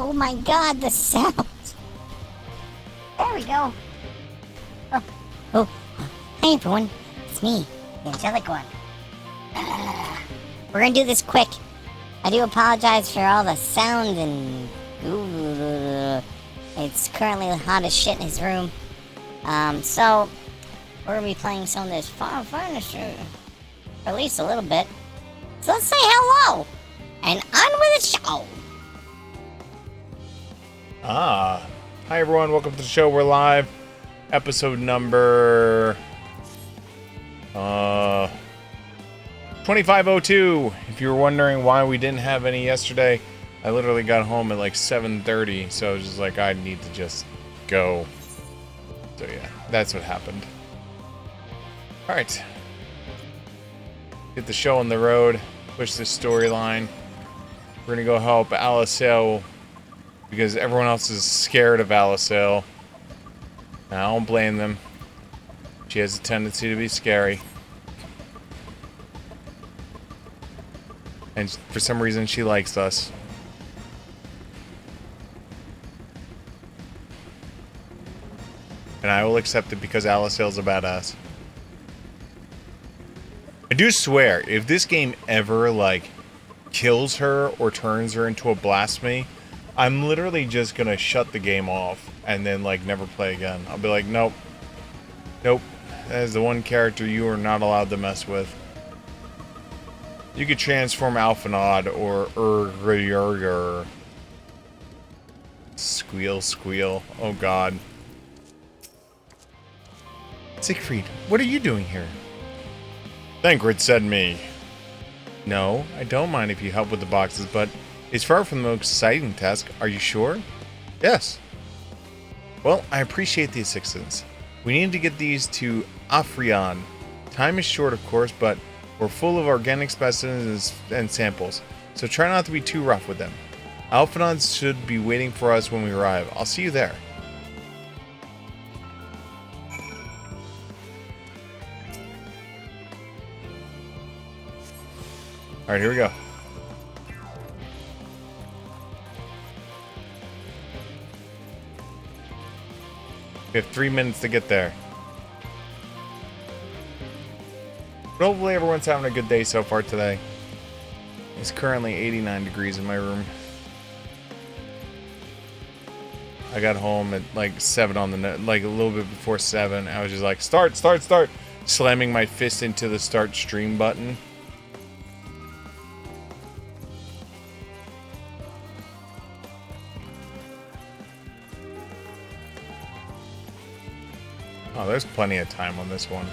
Oh my god, the sound. There we go. Oh, oh. Hey everyone, it's me, the angelic one. We're gonna do this quick. I do apologize for all the sound and... It's currently hot as shit in his room. So, we're gonna be playing some of this Final Fantasy. At least a little bit. So let's say hello! And on with the show! Hi everyone, welcome to the show. We're live. Episode number 2502. If you were wondering why we didn't have any yesterday, I literally got home at like 7:30, so I was just like, I need to just go. So yeah, that's what happened. Alright. Get the show on the road, push this storyline. We're gonna go help Alicel because everyone else is scared of Alicel. I don't blame them. She has a tendency to be scary. And for some reason, she likes us. And I will accept it because Alicel's a badass. I do swear, if this game ever, like, kills her or turns her into a blasphemy, I'm literally just gonna shut the game off and then, like, never play again. I'll be like, nope. Nope. That is the one character you are not allowed to mess with. You could transform Alphanod or Urgurgur. Squeal, squeal. Oh god. Siegfried, what are you doing here? Thancred said me. No, I don't mind if you help with the boxes, but it's far from the most exciting task. Are you sure? Yes. Well, I appreciate the assistance. We need to get these to Afrion. Time is short, of course, but we're full of organic specimens and samples, so try not to be too rough with them. Alphanods should be waiting for us when we arrive. I'll see you there. Alright, here we go. We have 3 minutes to get there. But hopefully everyone's having a good day so far today. It's currently 89 degrees in my room. I got home at like 7 on the like a little bit before 7. I was just like, start, start, start, slamming my fist into the start stream button. Oh, there's plenty of time on this one.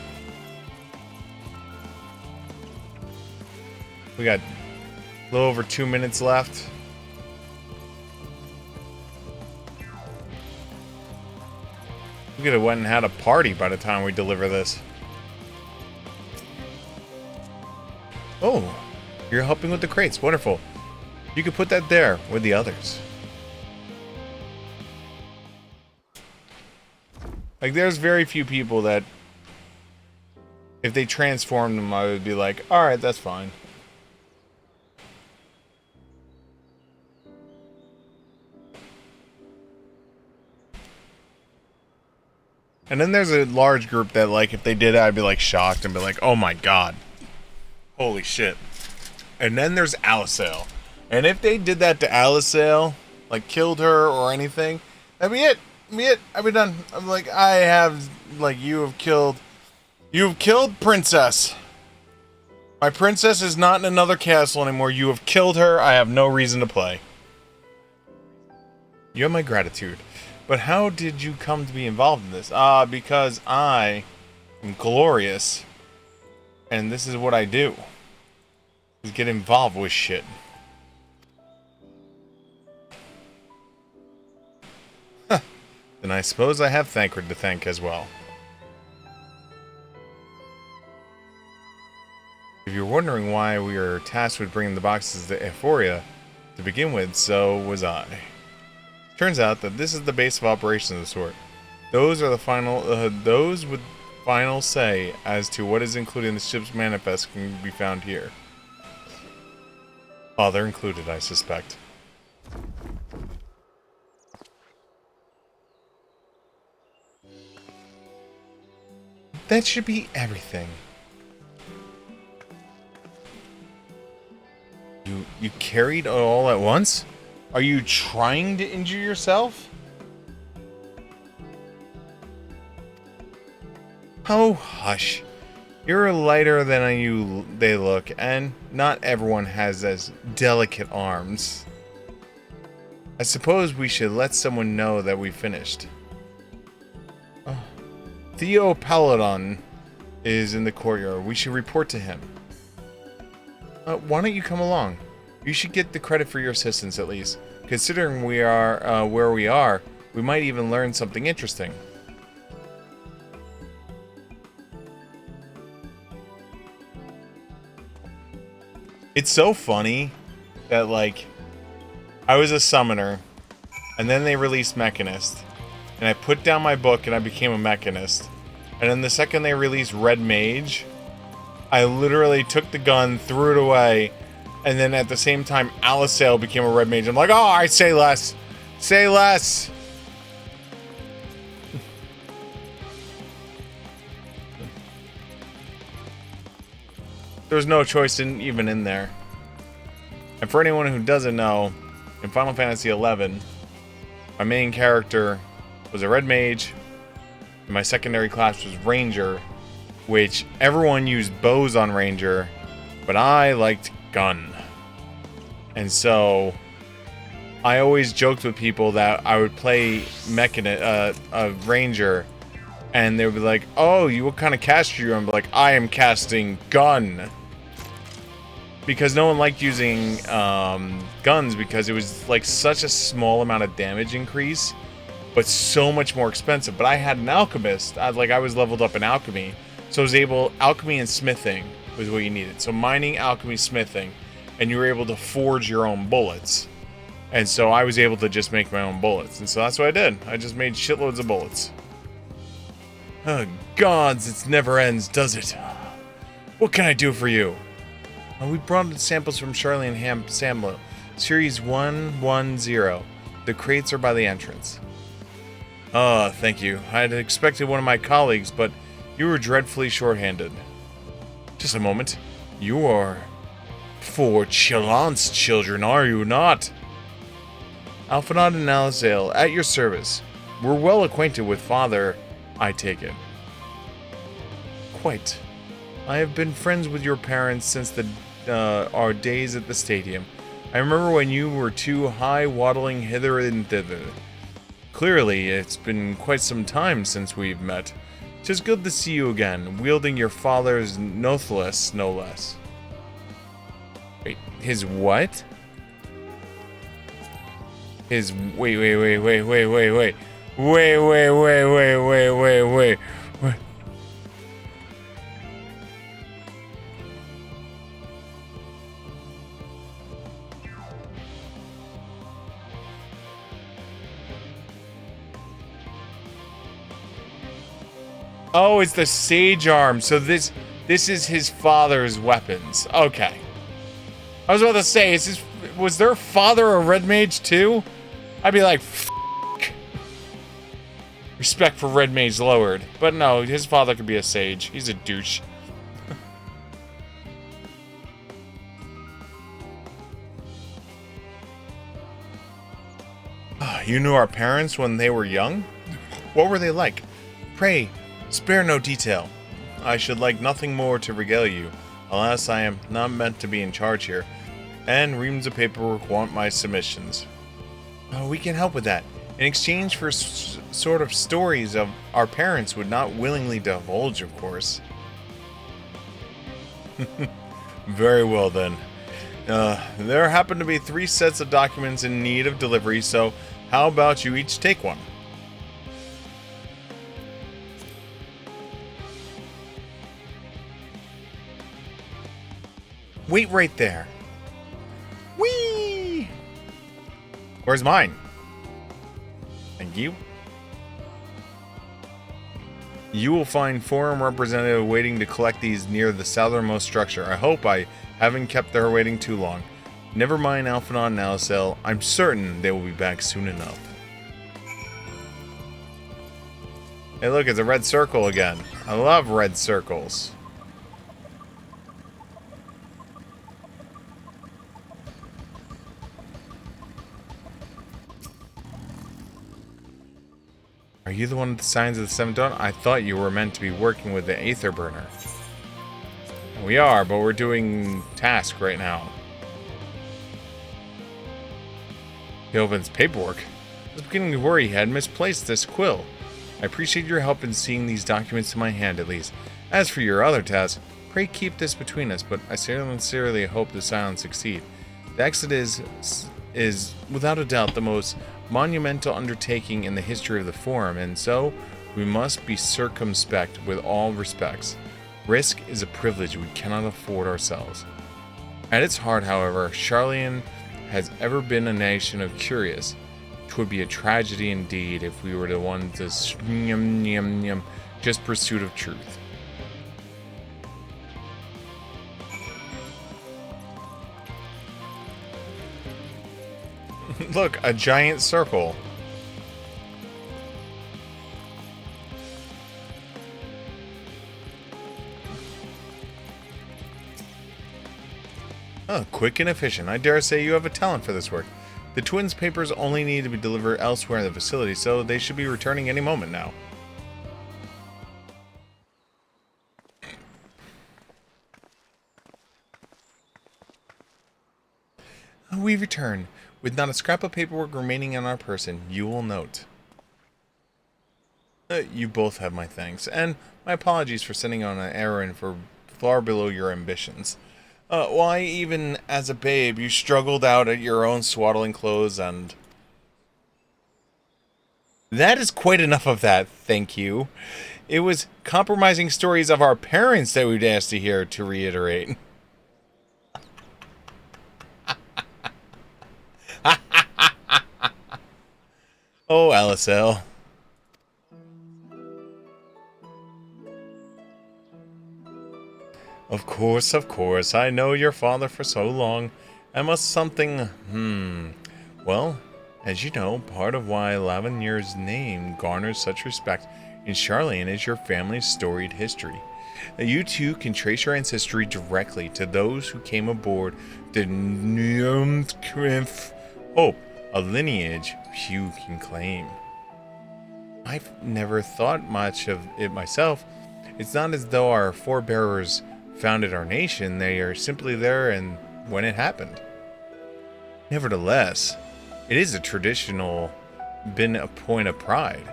We got a little over 2 minutes left. We could have went and had a party by the time we deliver this. Oh, you're helping with the crates. Wonderful. You could put that there with the others. Like, there's very few people that, if they transformed them, I would be like, alright, that's fine. And then there's a large group that, like, if they did it, I'd be, like, shocked and be like, oh my god. Holy shit. And then there's Alicel. And if they did that to Alicel, like, killed her or anything, that'd be it. I'd be done. I'm like, I have, like, you've killed Princess. My princess is not in another castle anymore. You have killed her. I have no reason to play. You have my gratitude. But how did you come to be involved in this? Because I am glorious. And this is what I do. Is get involved with shit. Then I suppose I have Thancred to thank as well. If you're wondering why we are tasked with bringing the boxes to Euphoria to begin with, so was I. Turns out that this is the base of operations of the sort. Those are the final, those with final say as to what is included in the ship's manifest can be found here. Oh, they're included, I suspect. That should be everything. You carried it all at once? Are you trying to injure yourself? Oh, hush. You're lighter than they look, and not everyone has as delicate arms. I suppose we should let someone know that we finished. Oh. Theo Paladon is in the courtyard. We should report to him. Why don't you come along? You should get the credit for your assistance at least. Considering we are where we are, we might even learn something interesting. It's so funny that, like, I was a summoner, and then they released Mechanist, and I put down my book and I became a Mechanist. And then the second they released Red Mage, I literally took the gun, threw it away, and then at the same time, Alisail became a Red Mage. I'm like, oh, I say less. Say less. There's no choice even in there. And for anyone who doesn't know, in Final Fantasy XI, my main character was a Red Mage, and my secondary class was Ranger, which everyone used bows on Ranger, but I liked gun. And so I always joked with people that I would play a Ranger, and they would be like, oh, what kind of caster are you? I'm like, I am casting gun. Because no one liked using guns because it was like such a small amount of damage increase, but so much more expensive. But I had an alchemist. I was leveled up in alchemy. So I was able, alchemy and smithing was what you needed. So mining, alchemy, smithing, and you were able to forge your own bullets. And so I was able to just make my own bullets. And so that's what I did. I just made shitloads of bullets. Oh, gods, it never ends, does it? What can I do for you? We brought in samples from Charlie and Samlo. Series 110. The crates are by the entrance. Oh, thank you. I had expected one of my colleagues, but you were dreadfully short-handed. Just a moment. You are 4 Chalance children, are you not? Alphanot and Alisail, at your service. We're well acquainted with Father, I take it. Quite. I have been friends with your parents since our days at the stadium. I remember when you were too high waddling hither and thither. Clearly, it's been quite some time since we've met. 'Tis good to see you again, wielding your father's Nothless, no less. Wait, his what? His wait. Oh, it's the Sage Arm. So this is his father's weapons. Okay. I was about to say, was their father a Red Mage too? I'd be like, F***. Respect for Red Mage lowered. But no, his father could be a Sage. He's a douche. You knew our parents when they were young? What were they like? Pray, spare no detail. I should like nothing more to regale you. Alas, I am not meant to be in charge here. And reams of paperwork want my submissions. We can help with that. In exchange for sort of stories of our parents would not willingly divulge, of course. Very well then. There happen to be 3 sets of documents in need of delivery, so how about you each take one? Wait right there. Whee! Where's mine? Thank you. You will find forum representative waiting to collect these near the southernmost structure. I hope I haven't kept her waiting too long. Never mind Alphanon and Alisail. I'm certain they will be back soon enough. Hey, look, it's a red circle again. I love red circles. Are you the one with the signs of the seventh dawn? I thought you were meant to be working with the Aether Burner. We are, but we're doing task right now. He opens paperwork. I was beginning to worry he had misplaced this quill. I appreciate your help in seeing these documents in my hand, at least. As for your other tasks, pray keep this between us, but I sincerely hope the silence succeed. The Exodus is without a doubt the most monumental undertaking in the history of the Forum, and so we must be circumspect with all respects. Risk is a privilege we cannot afford ourselves. At its heart, however, Charlian has ever been a nation of curious. 'Twould be a tragedy indeed if we were the ones to just pursuit of truth. Look, a giant circle. Oh, quick and efficient. I dare say you have a talent for this work. The twins' papers only need to be delivered elsewhere in the facility, so they should be returning any moment now. We return, with not a scrap of paperwork remaining on our person, you will note. You both have my thanks, and my apologies for sending on an errand for far below your ambitions. Why, even as a babe, you struggled out at your own swaddling clothes and... That is quite enough of that, thank you. It was compromising stories of our parents that we'd asked to hear, to reiterate. Oh, LSL. Of course, I know your father for so long. I must something, Well, as you know, part of why Lavernier's name garners such respect in Charlian is your family's storied history. You too can trace your ancestry directly to those who came aboard the Hope, a lineage few can claim. I've never thought much of it myself. It's not as though our forebears founded our nation, they are simply there and when it happened. Nevertheless, it is been a point of pride.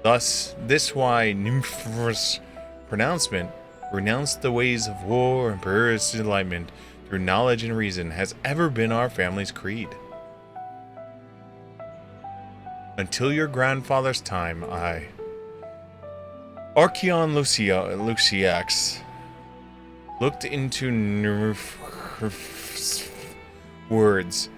Thus, this why Nymphor's pronouncement, renounce the ways of war and purest enlightenment through knowledge and reason, has ever been our family's creed. Until your grandfather's time, Archeon Luciax, looked into Nymphor's words,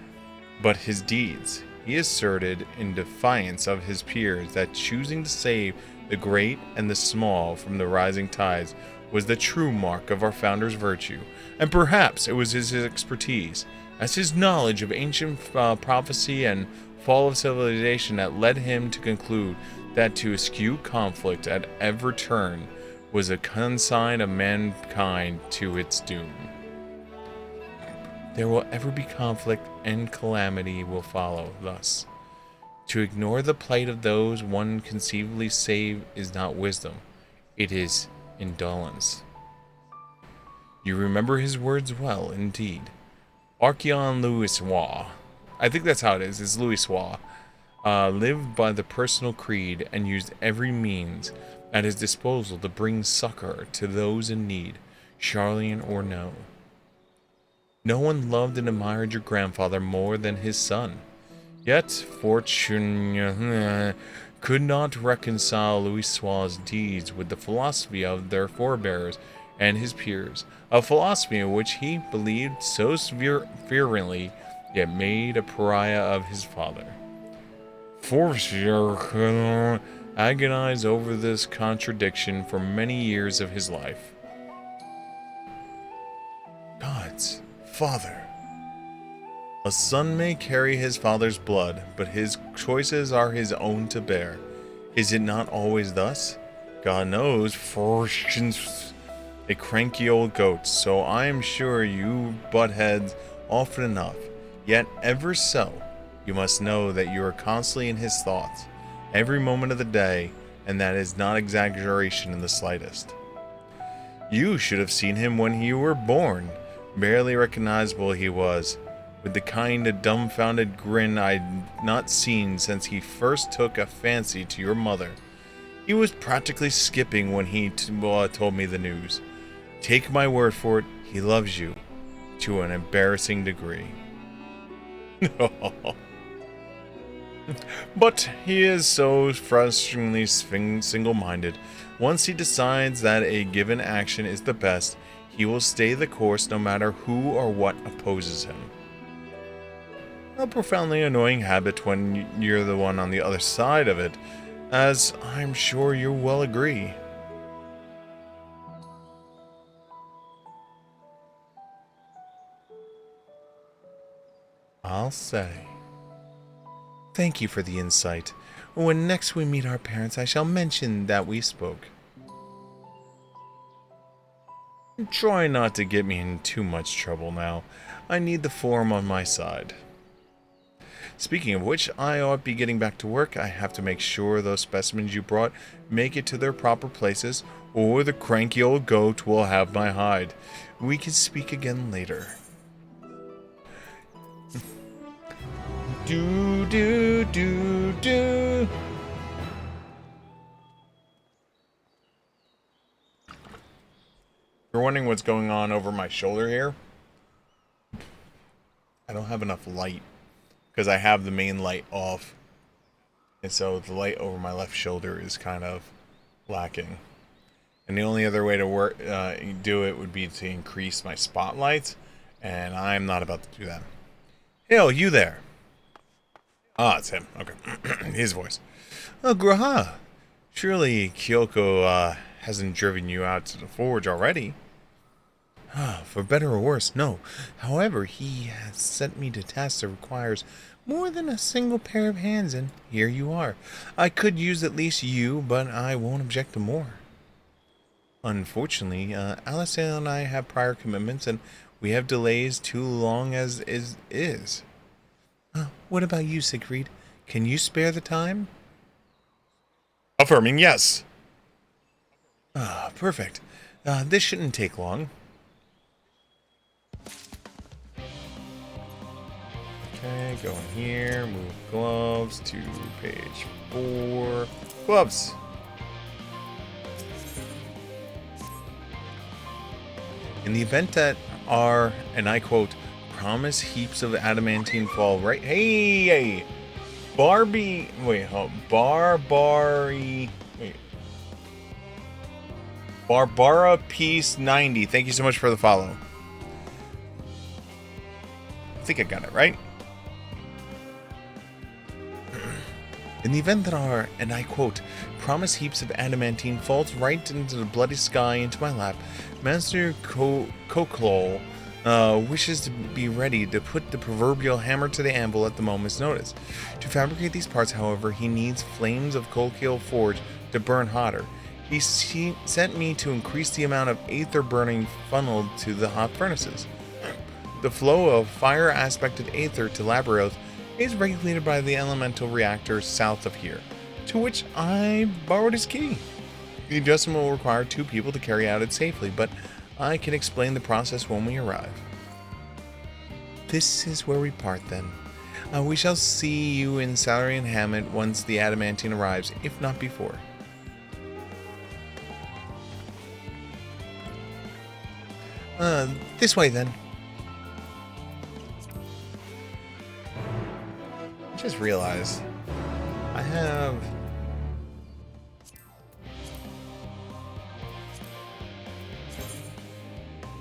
but his deeds. He asserted in defiance of his peers that choosing to save the great and the small from the rising tides was the true mark of our founder's virtue, and perhaps it was his expertise, as his knowledge of ancient prophecy and fall of civilization, that led him to conclude that to eschew conflict at every turn was a consign of mankind to its doom. There will ever be conflict, and calamity will follow. Thus, to ignore the plight of those one conceivably save is not wisdom, it is indolence. You remember his words well, indeed. Archeon Louisoix, I think that's how it is, it's Louisoix, lived by the personal creed and used every means at his disposal to bring succor to those in need, Charlian or no. No one loved and admired your grandfather more than his son. Yet, fortune could not reconcile Louisoix's deeds with the philosophy of their forebears and his peers, a philosophy in which he believed so fervently, yet made a pariah of his father. Fortier agonized over this contradiction for many years of his life. God's father. A son may carry his father's blood, but his choices are his own to bear. Is it not always thus? God knows, Fortune's a cranky old goat, so I am sure you butt heads often enough. Yet, ever so, you must know that you are constantly in his thoughts, every moment of the day, and that is not exaggeration in the slightest. You should have seen him when you were born. Barely recognizable he was, with the kind of dumbfounded grin I'd not seen since he first took a fancy to your mother. He was practically skipping when he told me the news. Take my word for it, he loves you, to an embarrassing degree. But he is so frustratingly single-minded. Once he decides that a given action is the best, he will stay the course no matter who or what opposes him. A profoundly annoying habit when you're the one on the other side of it, as I'm sure you'll well agree. I'll say. Thank you for the insight. When next we meet our parents, I shall mention that we spoke. Try not to get me in too much trouble now. I need the form on my side. Speaking of which, I ought to be getting back to work. I have to make sure those specimens you brought make it to their proper places, or the cranky old goat will have my hide. We can speak again later. Do do do do. You're wondering what's going on over my shoulder here? I don't have enough light because I have the main light off, and so the light over my left shoulder is kind of lacking. And the only other way to do it would be to increase my spotlights, and I'm not about to do that. Hail, you there? Ah, it's him. Okay. His voice. Oh, Graha. Surely Kyoko hasn't driven you out to the forge already. For better or worse, no. However, he has sent me to tasks that requires more than a single pair of hands, and here you are. I could use at least you, but I won't object to more. Unfortunately, Alistair and I have prior commitments, and we have delays too long as is. What about you, Siegfried? Can you spare the time? Affirming yes. Perfect. This shouldn't take long. Okay, go in here, move gloves to page 4. Gloves! In the event that our, and I quote, promise heaps of adamantine fall right. Hey! Barbie. Wait, hold. Barbari. Wait. Barbara Peace 90. Thank you so much for the follow. I think I got it right. In the event that our, and I quote, promise heaps of adamantine falls right into the bloody sky into my lap, Master Koklol wishes to be ready to put the proverbial hammer to the anvil at the moment's notice. To fabricate these parts, however, he needs flames of Kolkil Forge to burn hotter. He sent me to increase the amount of aether burning funneled to the hot furnaces. The flow of fire-aspected aether to Labyrinth is regulated by the elemental reactor south of here, to which I borrowed his key. The adjustment will require 2 people to carry out it safely, but I can explain the process when we arrive. This is where we part then. We shall see you in Salarian Hamlet once the adamantine arrives, if not before. This way then. I just realized I have...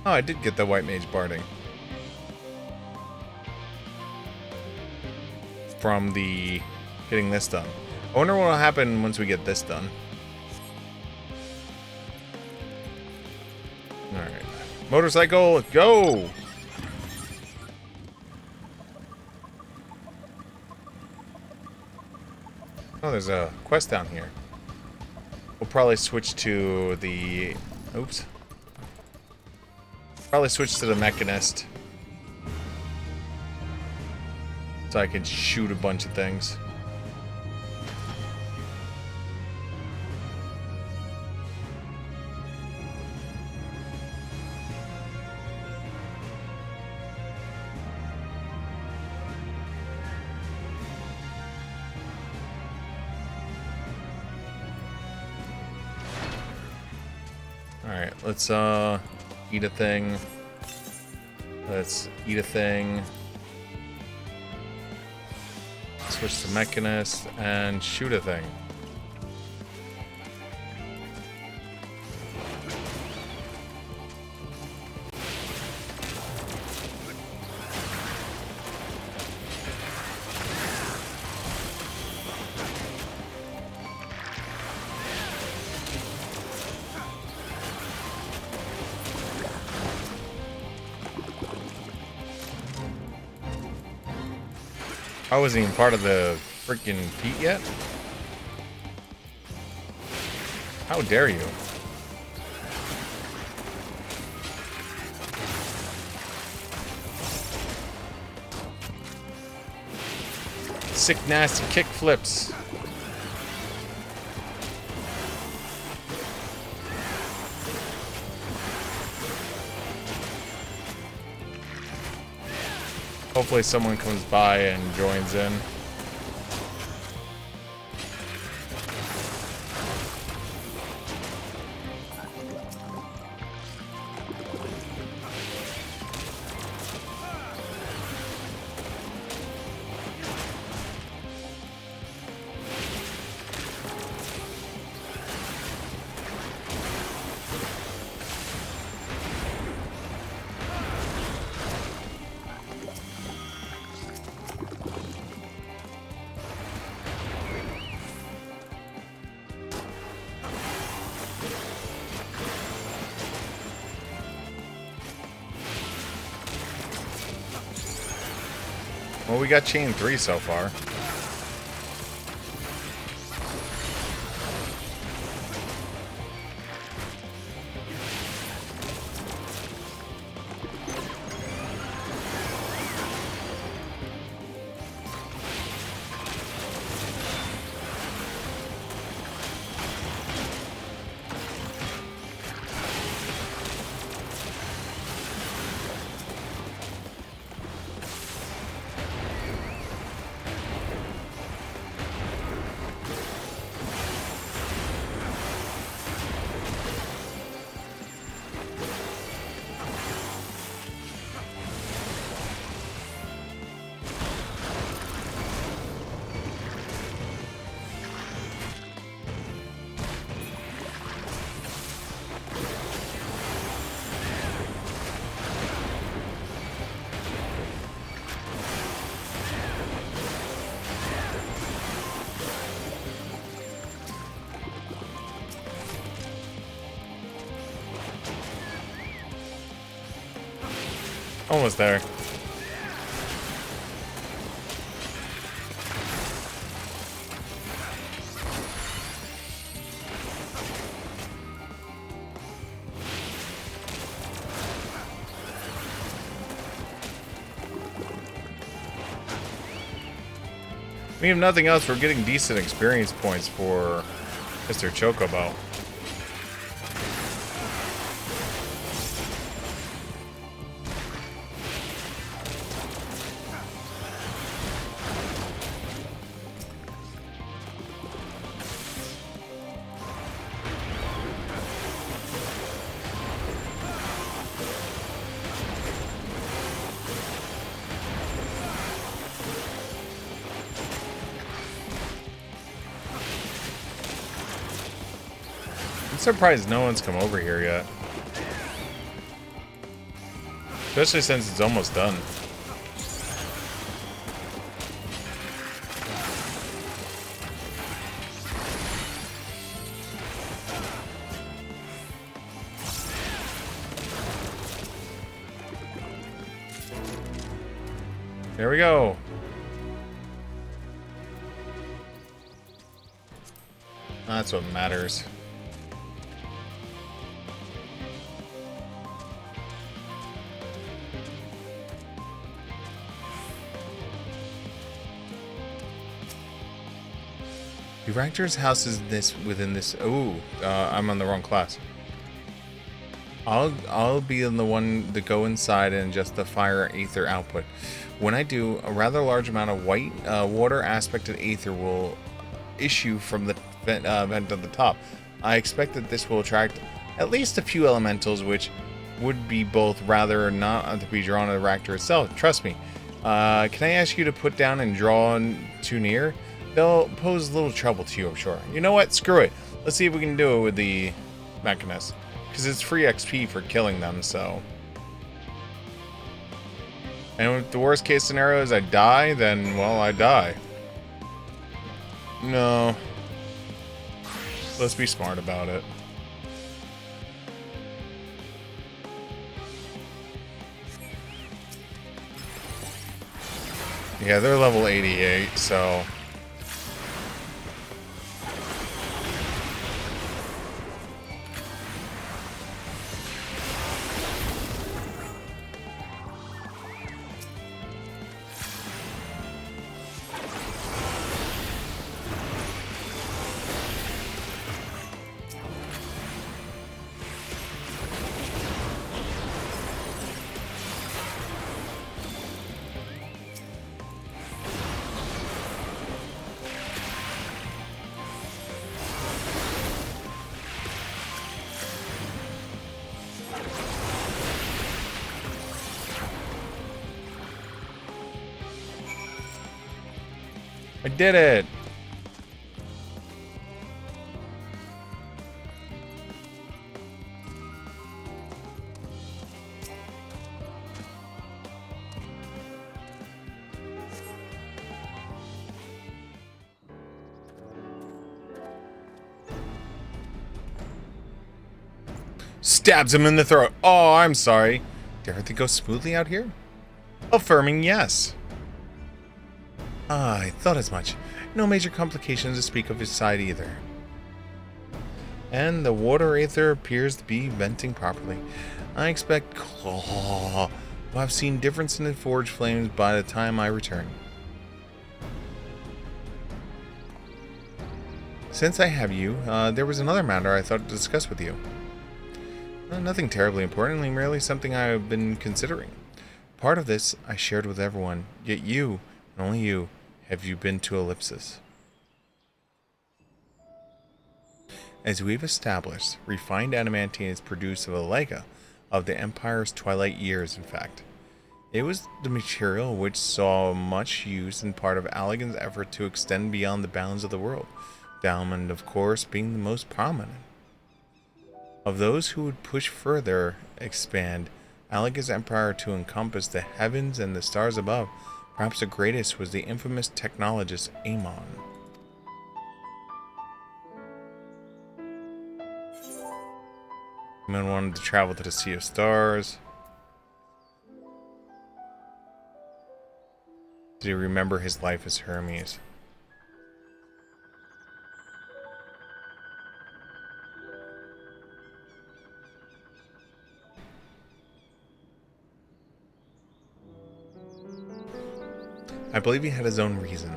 Oh, I did get the White Mage Barding. From the getting this done. I wonder what will happen once we get this done. Alright. Motorcycle, go! Oh, there's a quest down here. We'll probably switch to the... Oops. Probably switch to the Mechanist. So I can shoot a bunch of things. Alright, let's eat a thing. Let's eat a thing. Switch to Mechanist and shoot a thing. I wasn't even part of the freaking feat yet. How dare you? Sick, nasty kick flips. Hopefully someone comes by and joins in. Well, we got chain 3 so far. Almost there. I mean, if nothing else, we're getting decent experience points for Mr. Chocobo. I'm surprised no one's come over here yet. Especially since it's almost done. There we go. That's what matters. The Raptor's house is within this. Oh, I'm on the wrong class. I'll be the one to go inside and adjust the fire aether output. When I do, a rather large amount of white water aspected aether will issue from the vent at the top. I expect that this will attract at least a few elementals, which would be both rather not to be drawn to the reactor itself. Trust me. Can I ask you to put down and draw too near? They'll pose little trouble to you, I'm sure. You know what? Screw it. Let's see if we can do it with the Mechanist. Because it's free XP for killing them, so... And if the worst case scenario is I die, then, well, I die. No. Let's be smart about it. Yeah, they're level 88, so... I did it! Stabs him in the throat. Oh, I'm sorry. Did everything go smoothly out here? Affirming yes. Ah, I thought as much. No major complications to speak of his side either. And the water aether appears to be venting properly. I expect Claw will have seen difference in the forge flames by the time I return. Since I have you, there was another matter I thought to discuss with you. Nothing terribly important, merely something I have been considering. Part of this I shared with everyone, yet you, and only you, have you been to Ellipsis. As we've established, refined adamantine is produced of a lega of the Empire's twilight years, in fact. It was the material which saw much use in part of Allagan's effort to extend beyond the bounds of the world, Diamond, of course, being the most prominent. Of those who would push further, expand Allagan's empire to encompass the heavens and the stars above, perhaps the greatest was the infamous technologist Amon. Amon wanted to travel to the Sea of Stars. Did he remember his life as Hermes? I believe he had his own reason.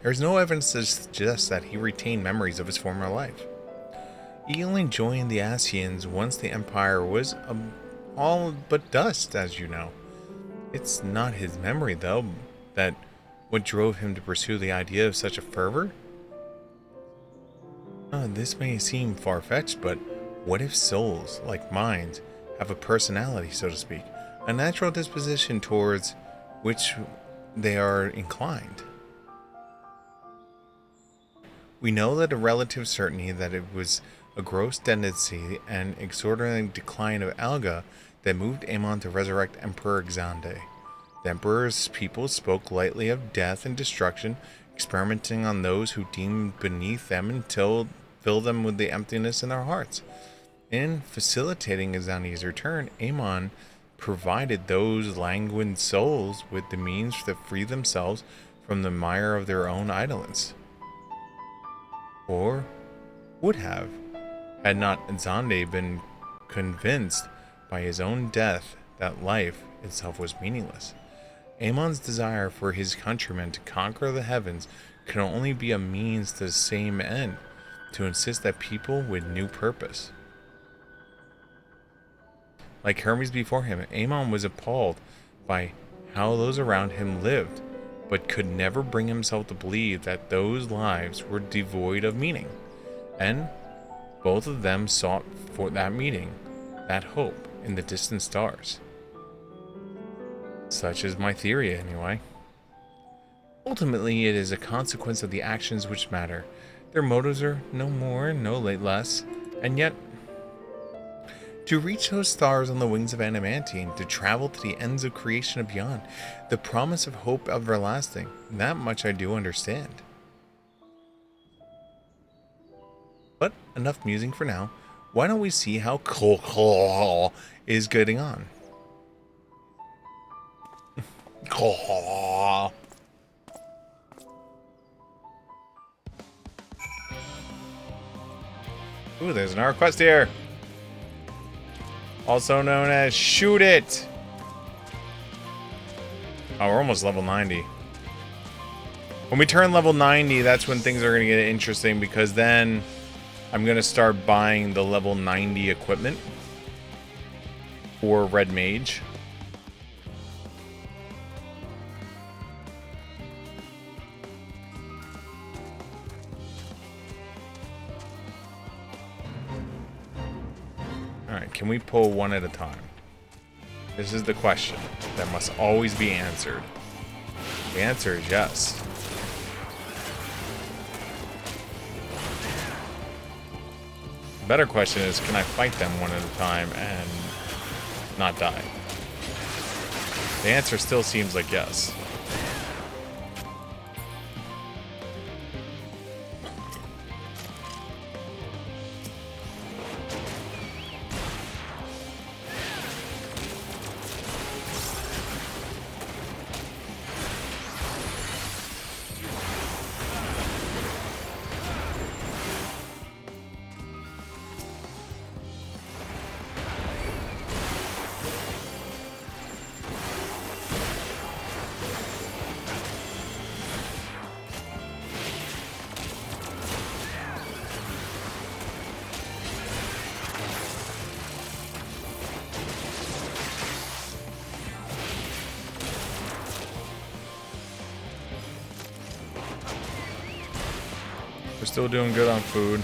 There is no evidence to suggest that he retained memories of his former life. He only joined the Asians once the Empire was all but dust, as you know. It's not his memory, though, that what drove him to pursue the idea of such a fervor? This may seem far-fetched, but what if souls, like minds, have a personality, so to speak, a natural disposition towards which they are inclined? We know that a relative certainty that it was a gross tendency and exorbitant decline of Alga that moved Amon to resurrect Emperor Xande. The Emperor's people spoke lightly of death and destruction, experimenting on those who deemed beneath them until filled them with the emptiness in their hearts. In facilitating Xande's return, Amon provided those languid souls with the means to free themselves from the mire of their own idleness. Or would have, had not Xande been convinced by his own death that life itself was meaningless. Amon's desire for his countrymen to conquer the heavens can only be a means to the same end, to insist that people with new purpose. Like Hermes before him, Amon was appalled by how those around him lived, but could never bring himself to believe that those lives were devoid of meaning. And both of them sought for that meaning, that hope, in the distant stars. Such is my theory, anyway. Ultimately, it is a consequence of the actions which matter. Their motives are no more, no less, and yet, to reach those stars on the wings of adamantine, to travel to the ends of creation and beyond, the promise of hope everlasting, that much I do understand. But enough musing for now. Why don't we see how Cole is getting on? Cole. Ooh, there's an request here. Also known as Shoot It. Oh, we're almost level 90. When we turn level 90, that's when things are going to get interesting, because then I'm going to start buying the level 90 equipment for Red Mage. Alright, can we pull one at a time? This is the question that must always be answered. The answer is yes. The better question is, can I fight them one at a time and not die? The answer still seems like yes. We're still doing good on food.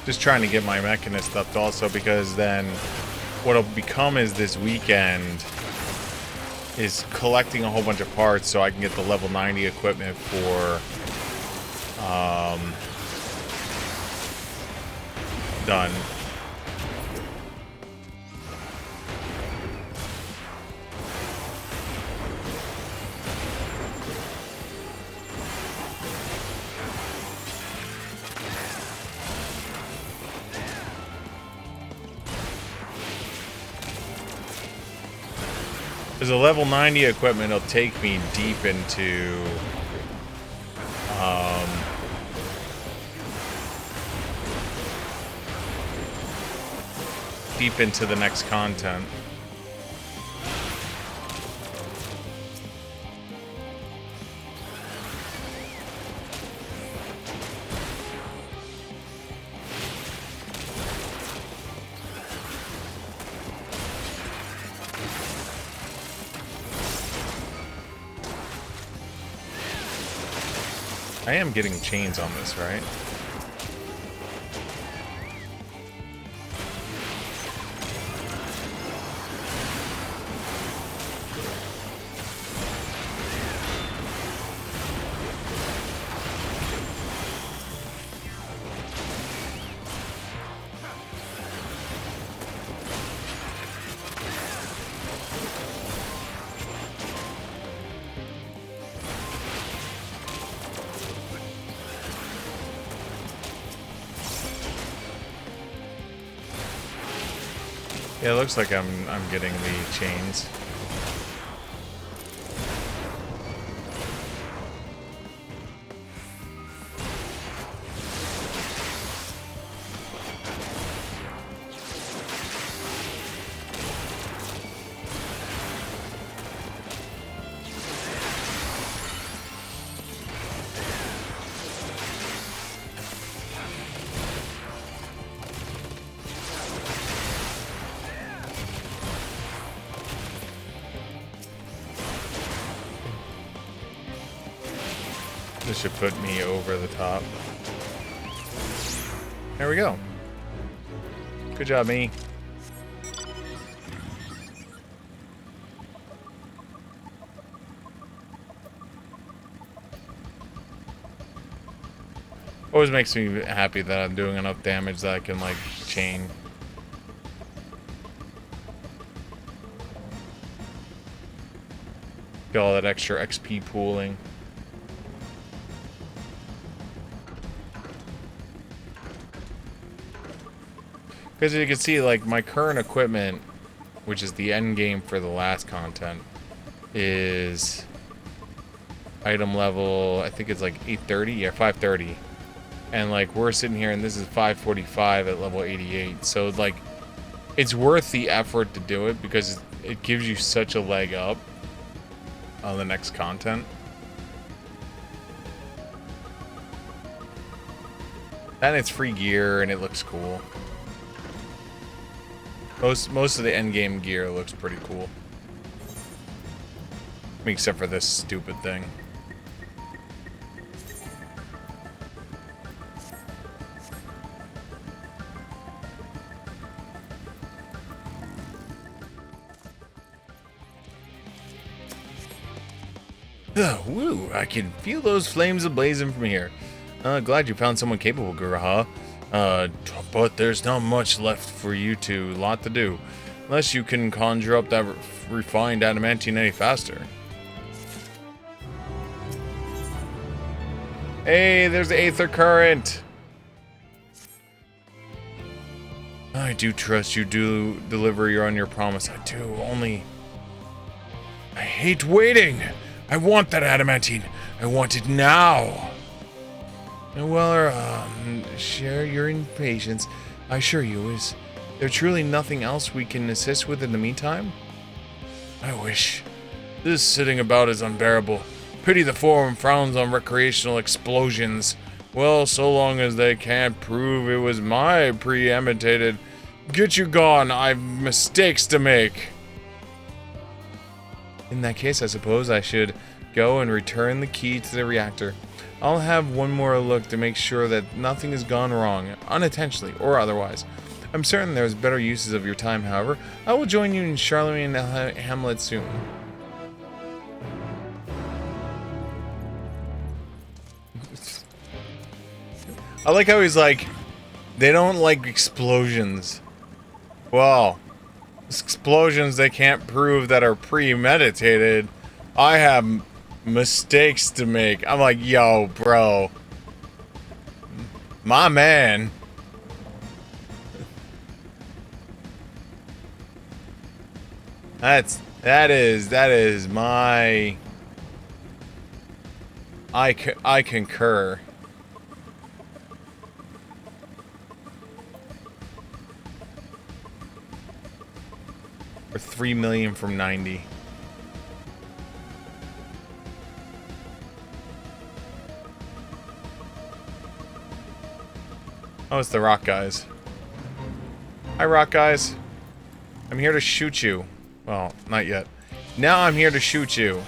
Just trying to get my mechanist up also, because then what'll become is this weekend is collecting a whole bunch of parts so I can get the level 90 equipment for done. Because the level 90 equipment will take me deep into the next content. I am getting chains on this, right? Yeah, it looks like I'm getting the chains. This should put me over the top. There we go. Good job, me. Always makes me happy that I'm doing enough damage that I can, like, chain. Get all that extra XP pooling. Because you can see, like, my current equipment, which is the end game for the last content, is item level, I think it's like 830? Yeah, 530. And, like, we're sitting here and this is 545 at level 88. So, like, it's worth the effort to do it because it gives you such a leg up on the next content. And it's free gear and it looks cool. Most of the end game gear looks pretty cool. I mean, except for this stupid thing. Woo! I can feel those flames ablazing from here. Glad you found someone capable, Guraha. But there's not much left for you lot to do. Unless you can conjure up that refined adamantine any faster. Hey, there's the Aether Current! I do trust you do deliver on your promise. I do, only... I hate waiting! I want that adamantine! I want it now! Well, share your impatience. I assure you, is there truly nothing else we can assist with in the meantime? I wish. This sitting about is unbearable. Pity the forum frowns on recreational explosions. Well, so long as they can't prove it was my premeditated. Get you gone, I've mistakes to make. In that case, I suppose I should go and return the key to the reactor. I'll have one more look to make sure that nothing has gone wrong, unintentionally or otherwise. I'm certain there's better uses of your time, however. I will join you in Charlemagne Hamlet soon. I like how he's like, they don't like explosions. Well, explosions they can't prove that are premeditated. I have mistakes to make. I'm like, yo, bro. My man. That is my... I concur. We're 3 million from 90. Oh, it's the rock guys. Hi, rock guys. I'm here to shoot you. Well, not yet. Now I'm here to shoot you.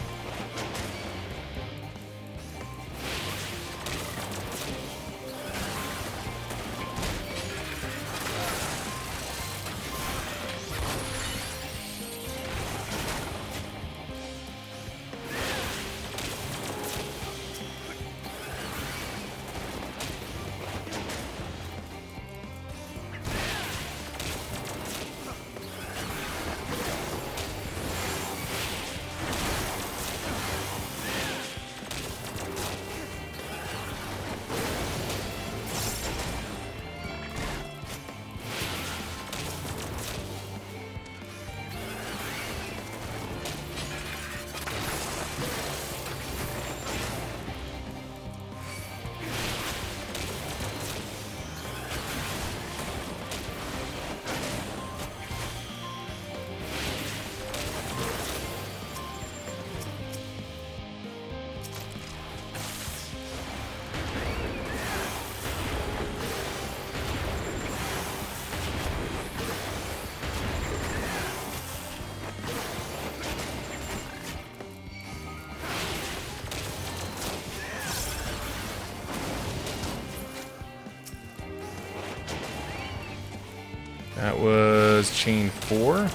That was chain 4.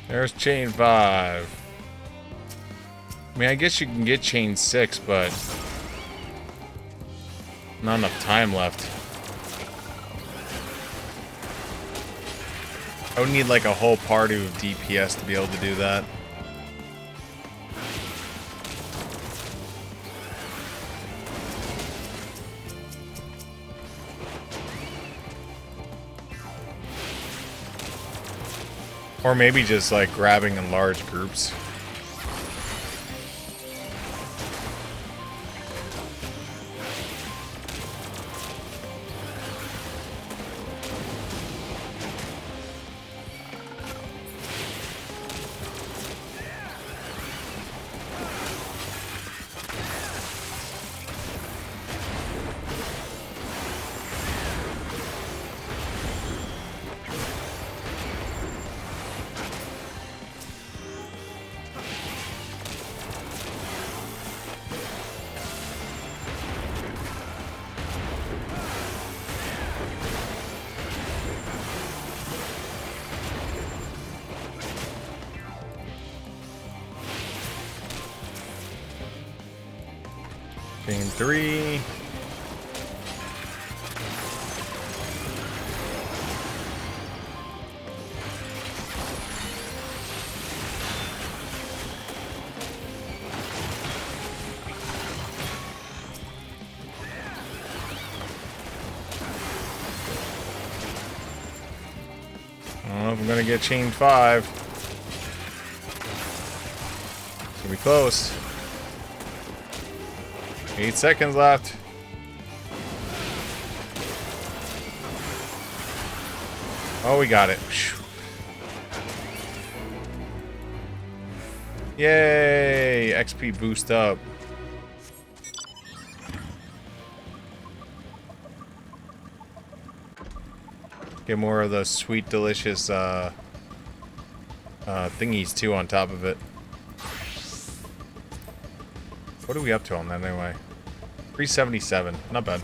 There's chain 5. I mean, I guess you can get chain 6, but not enough time left. I would need like a whole party of DPS to be able to do that. Or maybe just like grabbing in large groups. Chain 3. I don't know if I'm gonna get chain 5. It's gonna be close. 8 seconds left. Oh, we got it. Yay! XP boost up. Get more of those sweet, delicious thingies too on top of it. What are we up to on that anyway? 377. Not bad.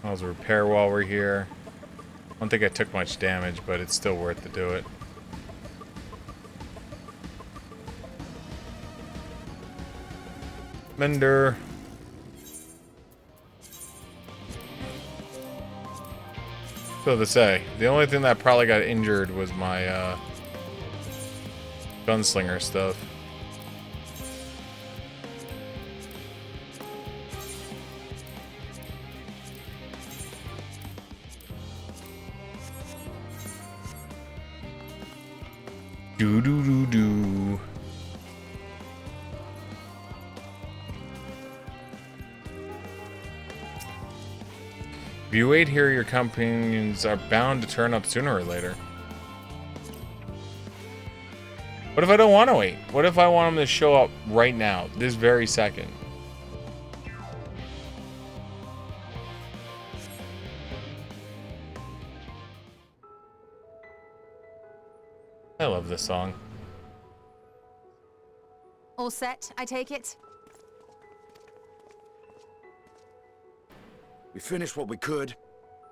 I'll repair while we're here. I don't think I took much damage, but it's still worth to do it. Mender. So to say, the only thing that probably got injured was my gunslinger stuff. Do do do do. If you wait here, your companions are bound to turn up sooner or later. What if I don't want to wait? What if I want them to show up right now, this very second? I love this song. All set, I take it? We finished what we could,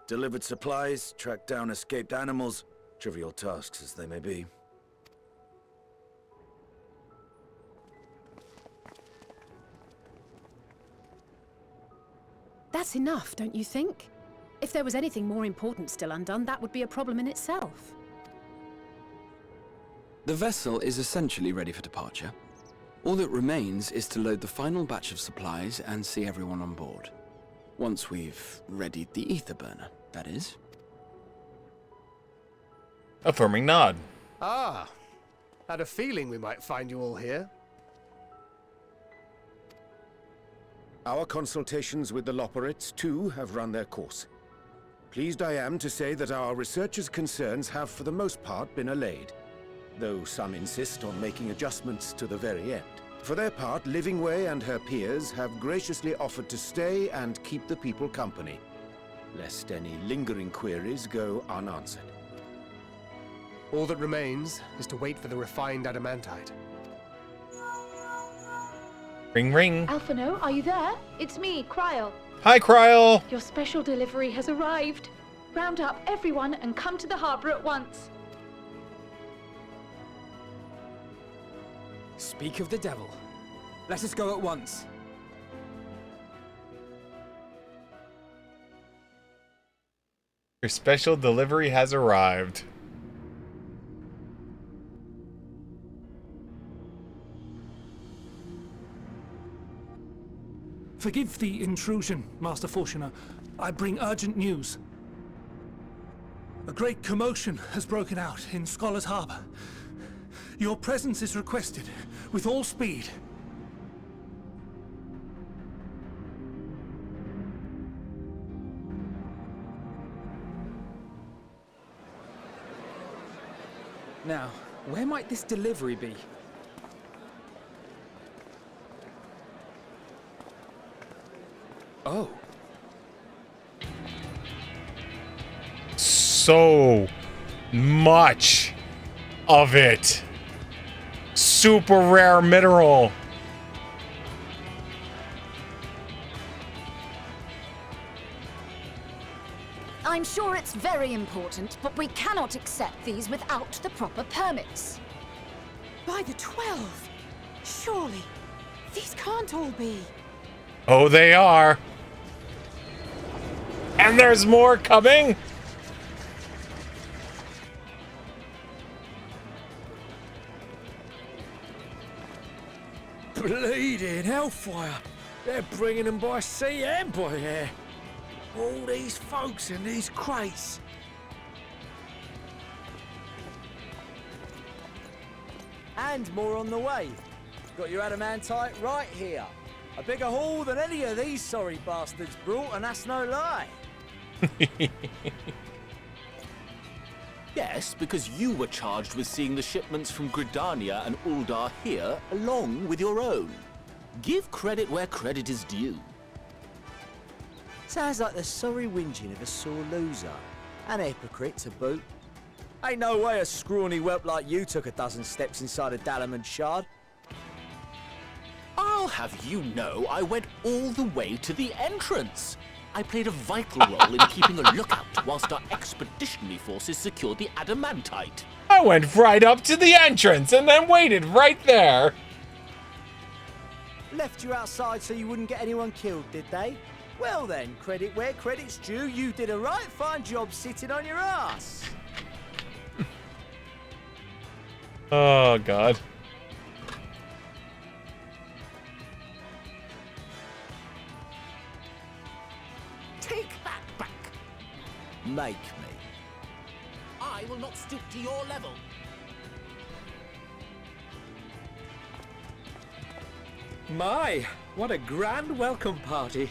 delivered supplies, tracked down escaped animals, trivial tasks as they may be. That's enough, don't you think? If there was anything more important still undone, that would be a problem in itself. The vessel is essentially ready for departure. All that remains is to load the final batch of supplies and see everyone on board. Once we've readied the ether burner, that is. Affirming nod. Ah, had a feeling we might find you all here. Our consultations with the Loperites, too, have run their course. Pleased I am to say that our researchers' concerns have for the most part been allayed, though some insist on making adjustments to the very end. For their part, Livingway and her peers have graciously offered to stay and keep the people company, lest any lingering queries go unanswered. All that remains is to wait for the refined adamantite. Ring, ring. Alphino, are you there? It's me, Kryl. Hi, Kryl. Your special delivery has arrived. Round up everyone and come to the harbour at once. Speak of the devil. Let us go at once. Your special delivery has arrived. Forgive the intrusion, Master Fortuner. I bring urgent news. A great commotion has broken out in Scholar's Harbour. Your presence is requested, with all speed. Now, where might this delivery be? Oh. So much of it. Super rare mineral. I'm sure it's very important, but we cannot accept these without the proper permits. By the 12! Surely, these can't all be. Oh, they are. And there's more coming. Bleeding hellfire! They're bringing them by sea and by air. All these folks in these crates. And more on the way. Got your adamantite right here. A bigger haul than any of these sorry bastards brought, and that's no lie. Yes, because you were charged with seeing the shipments from Gridania and Uldar here, along with your own. Give credit where credit is due. Sounds like the sorry whinging of a sore loser. An hypocrite to boot. Ain't no way a scrawny whelp like you took a dozen steps inside a Dalamud shard. I'll have you know I went all the way to the entrance. I played a vital role in keeping a lookout whilst our expeditionary forces secured the adamantite. I went right up to the entrance and then waited right there. Left you outside so you wouldn't get anyone killed, did they? Well then, credit where credit's due, you did a right fine job sitting on your ass. Oh, God. Take that back. Make me. I will not stoop to your level. My, what a grand welcome party.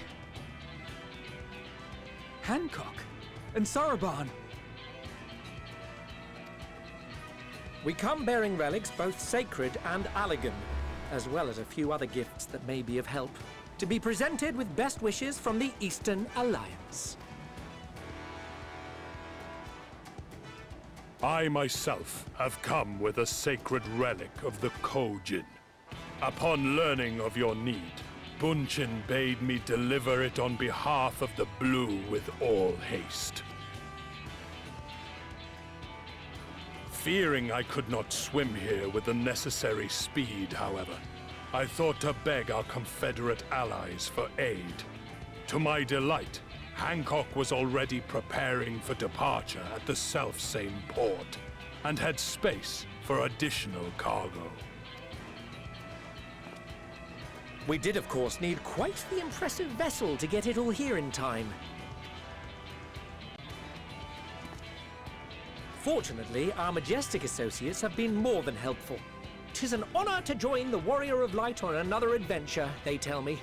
Hancock and Soroban. We come bearing relics both sacred and Allegan, as well as a few other gifts that may be of help, to be presented with best wishes from the Eastern Alliance. I myself have come with a sacred relic of the Kojin. Upon learning of your need, Bunchin bade me deliver it on behalf of the Blue with all haste. Fearing I could not swim here with the necessary speed, however, I thought to beg our Confederate allies for aid. To my delight, Hancock was already preparing for departure at the self-same port, and had space for additional cargo. We did, of course, need quite the impressive vessel to get it all here in time. Fortunately, our Majestic associates have been more than helpful. 'Tis an honor to join the Warrior of Light on another adventure, they tell me.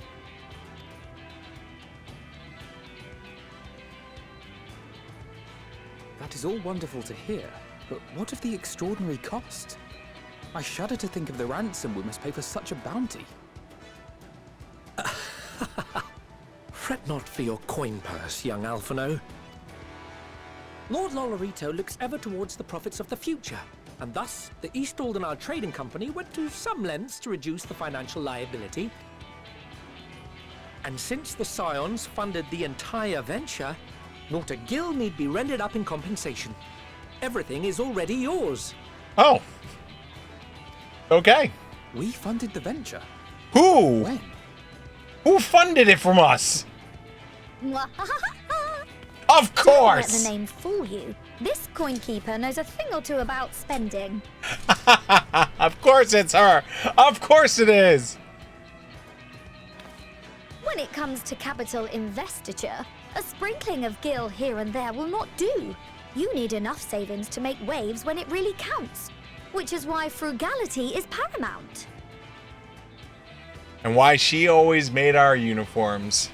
That is all wonderful to hear, but what of the extraordinary cost? I shudder to think of the ransom we must pay for such a bounty. Fret not for your coin purse, young Alphino. Lord Lolorito looks ever towards the profits of the future, and thus the East Aldenar Trading Company went to some lengths to reduce the financial liability. And since the Scions funded the entire venture, not a gill need be rendered up in compensation. Everything is already yours. Oh. Okay. We funded the venture. Who? When? Who funded it from us? Of course! Don't let the name fool you. This coin keeper knows a thing or two about spending. Of course it's her! Of course it is! When it comes to capital investiture, a sprinkling of gil here and there will not do. You need enough savings to make waves when it really counts, which is why frugality is paramount. And why she always made our uniforms.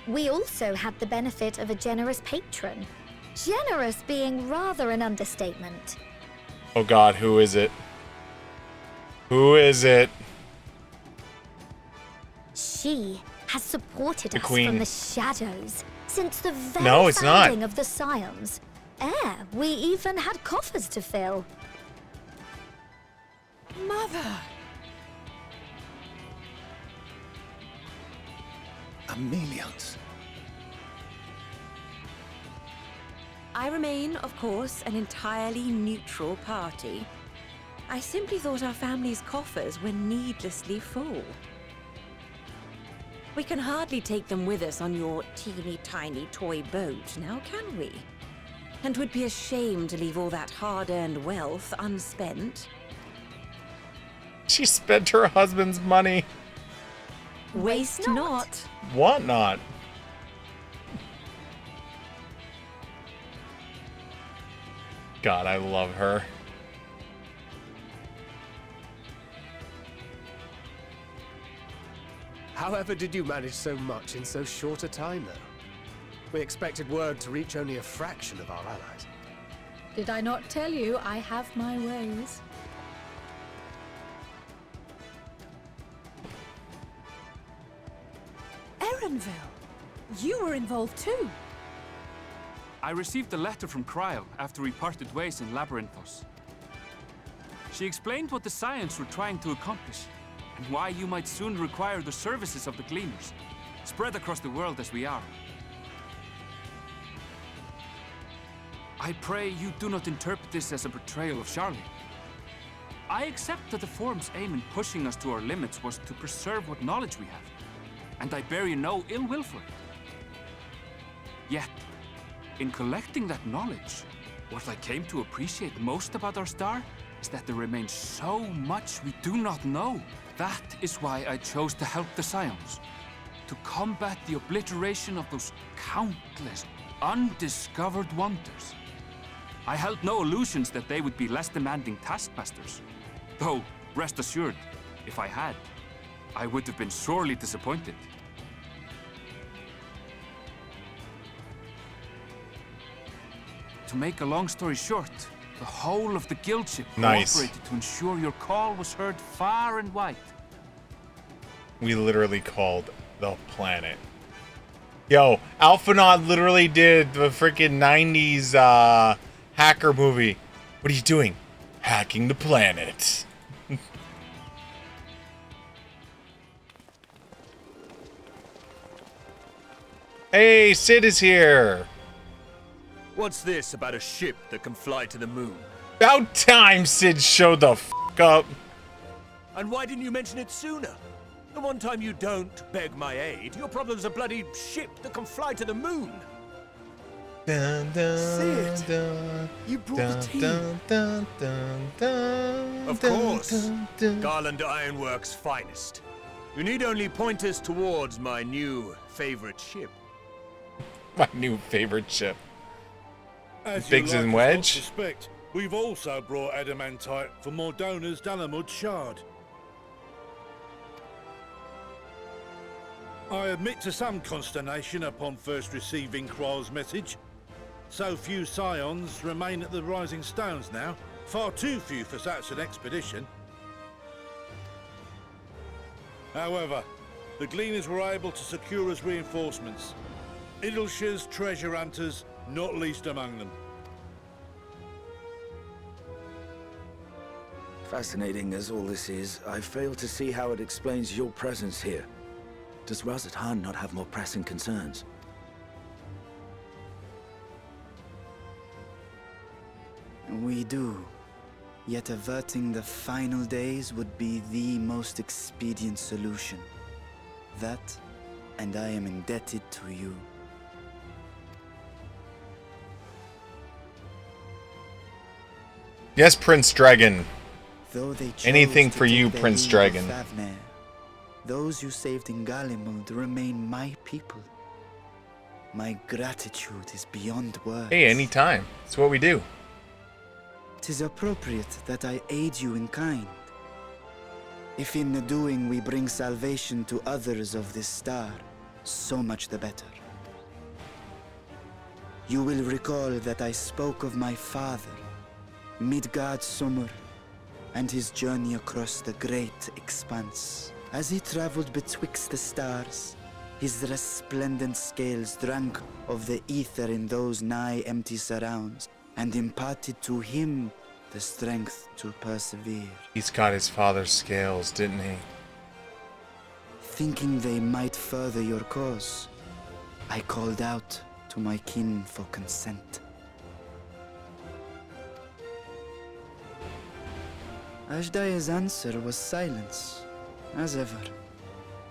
We also had the benefit of a generous patron. Generous being rather an understatement. Oh god, who is it? Who is it? She has supported The us Queen. from the shadows since the very No, it's not. founding of the Scions. We even had coffers to fill. Mother! Ameliance. I remain, of course, an entirely neutral party. I simply thought our family's coffers were needlessly full. We can hardly take them with us on your teeny-tiny toy boat, now can we? And 'twould be a shame to leave all that hard-earned wealth unspent. She spent her husband's money. Waste not. What not? God, I love her. However did you manage so much in so short a time, though? We expected word to reach only a fraction of our allies. Did I not tell you I have my ways? Erenville, you were involved too. I received a letter from Cryle after we parted ways in Labyrinthos. She explained what the Scions were trying to accomplish, and why you might soon require the services of the Gleaners, spread across the world as we are. I pray you do not interpret this as a betrayal of Charlie. I accept that the Forum's aim in pushing us to our limits was to preserve what knowledge we have, and I bear you no ill will for it. Yet, in collecting that knowledge, what I came to appreciate most about our star is that there remains so much we do not know. That is why I chose to help the Scions, to combat the obliteration of those countless undiscovered wonders. I held no illusions that they would be less demanding taskmasters, though, rest assured, if I had, I would have been sorely disappointed. To make a long story short, the whole of the guildship cooperated to ensure your call was heard far and wide. We literally called the planet. Yo, Alphanod literally did the freaking 90s hacker movie. What are you doing? Hacking the planet. Hey, Sid is here. What's this about a ship that can fly to the moon? About time Sid showed the f*** up. And why didn't you mention it sooner? The one time you don't beg my aid, your problem's a bloody ship that can fly to the moon. Dun, dun, Sid, dun, you brought dun, the team. dun, dun, dun, dun, Of dun, course, dun, dun. Garland Ironworks' finest. You need only point us towards my new favorite ship. My new favorite ship. As Biggs you and likely Wedge? suspect, we've also brought adamantite for more donors Dalamud Shard. I admit to some consternation upon first receiving Kral's message. So few scions remain at the Rising Stones now. Far too few for such an expedition. However, the Gleaners were able to secure us reinforcements. Idleshire's treasure hunters, not least among them. Fascinating as all this is, I fail to see how it explains your presence here. Does Razat Khan not have more pressing concerns? We do. Yet averting the final days would be the most expedient solution. That, and I am indebted to you. Yes, Prince Dragon. Though they chose Anything to for you, take their Prince leave of Dragon. Favner, those you saved in Galimund remain my people. My gratitude is beyond words. Hey, anytime. It's what we do. 'Tis appropriate that I aid you in kind. If in the doing we bring salvation to others of this star, so much the better. You will recall that I spoke of my father, Midgard Summer, and his journey across the great expanse. As he traveled betwixt the stars, his resplendent scales drank of the ether in those nigh empty surrounds, and imparted to him the strength to persevere. He's got his father's scales, didn't he? Thinking they might further your cause, I called out to my kin for consent. Ajdaya's answer was silence, as ever.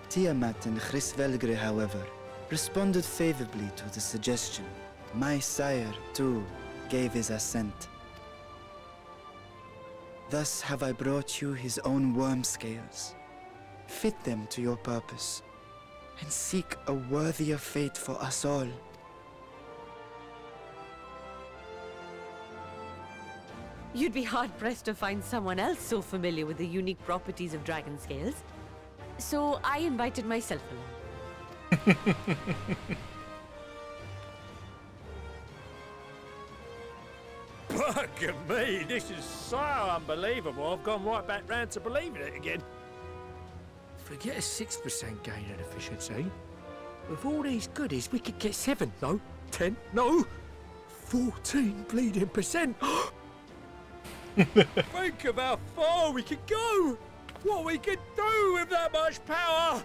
Tiamat and Chrisvelgre, however, responded favorably to the suggestion. My sire, too, gave his assent. Thus have I brought you his own worm scales. Fit them to your purpose, and seek a worthier fate for us all. You'd be hard-pressed to find someone else so familiar with the unique properties of dragon scales. So I invited myself along. Bugger me, this is so unbelievable. I've gone right back round to believing it again. Forget a 6% gain in efficiency. With all these goodies, we could get 7, no, 10, no, 14 bleeding percent. Think of how far we could go. What we could do with that much power.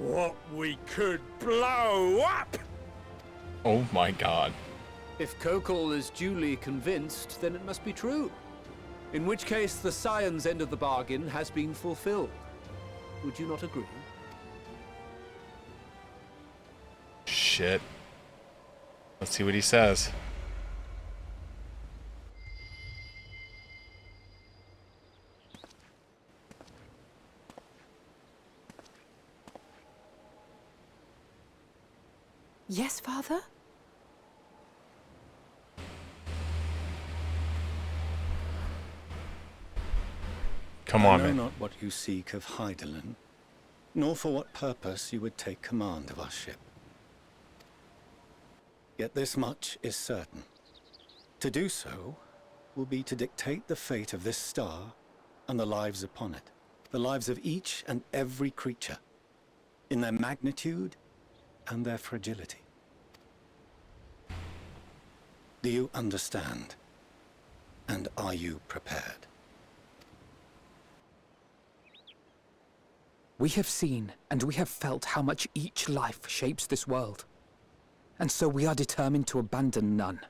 What we could blow up. Oh my god. If Kokol is duly convinced, then it must be true. In which case, the Scion's end of the bargain has been fulfilled. Would you not agree? Shit. Let's see what he says. Yes, Father? Come on, I know man. not what you seek of Hydaelyn, nor for what purpose you would take command of our ship. Yet this much is certain. To do so will be to dictate the fate of this star and the lives upon it, the lives of each and every creature, in their magnitude and their fragility. Do you understand? And are you prepared? We have seen and we have felt how much each life shapes this world. And so we are determined to abandon none.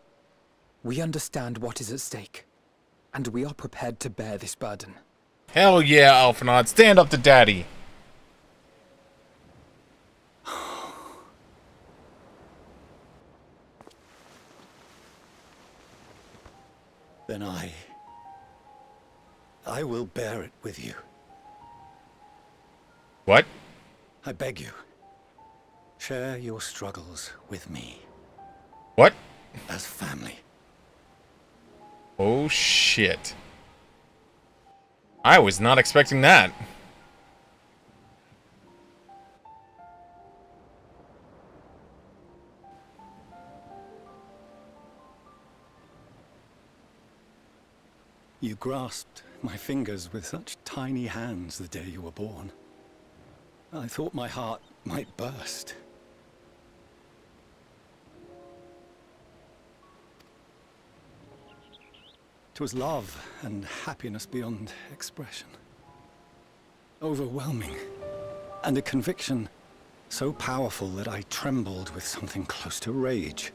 We understand what is at stake, and we are prepared to bear this burden. Hell yeah, Alphinaud. Stand up to daddy. Then I will bear it with you. What? I beg you, share your struggles with me. What? As family. Oh shit. I was not expecting that. You grasped my fingers with such tiny hands the day you were born. I thought my heart might burst. 'Twas love and happiness beyond expression. Overwhelming. And a conviction so powerful that I trembled with something close to rage.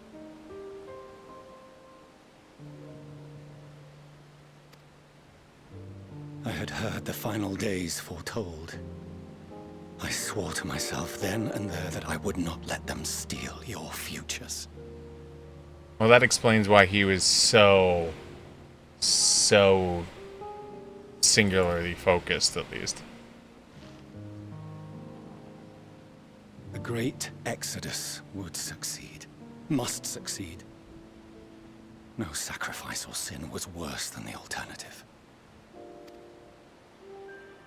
I had heard the final days foretold. I swore to myself then and there that I would not let them steal your futures. Well, that explains why he was so singularly focused, at least. The great exodus would succeed. Must succeed. No sacrifice or sin was worse than the alternative.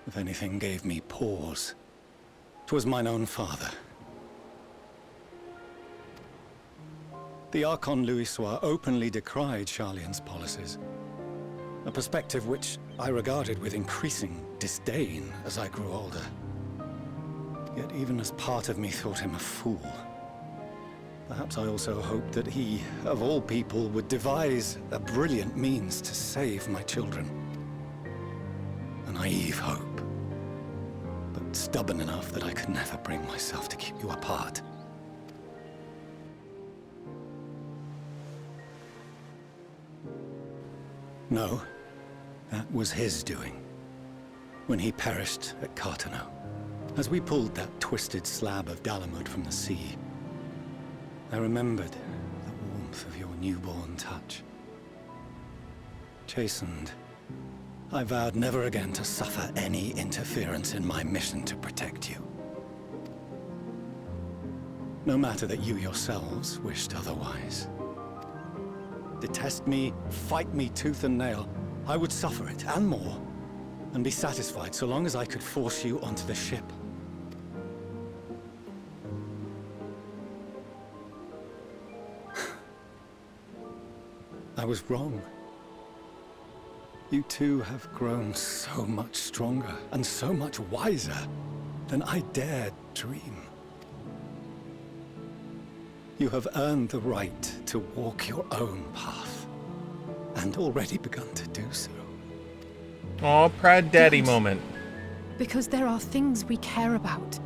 If anything gave me pause, 'twas mine own father. The Archon Louisoix openly decried Charlian's policies, a perspective which I regarded with increasing disdain as I grew older. Yet even as part of me thought him a fool, perhaps I also hoped that he, of all people, would devise a brilliant means to save my children. A naive hope, but stubborn enough that I could never bring myself to keep you apart. No, that was his doing, when he perished at Carteneau. As we pulled that twisted slab of Dalamud from the sea, I remembered the warmth of your newborn touch. Chastened, I vowed never again to suffer any interference in my mission to protect you. No matter that you yourselves wished otherwise. Detest me, fight me tooth and nail, I would suffer it, and more, and be satisfied so long as I could force you onto the ship. I was wrong. You two have grown so much stronger and so much wiser than I dared dream. You have earned the right to walk your own path, and already begun to do so. Aw, proud daddy moment. Because there are things we care about,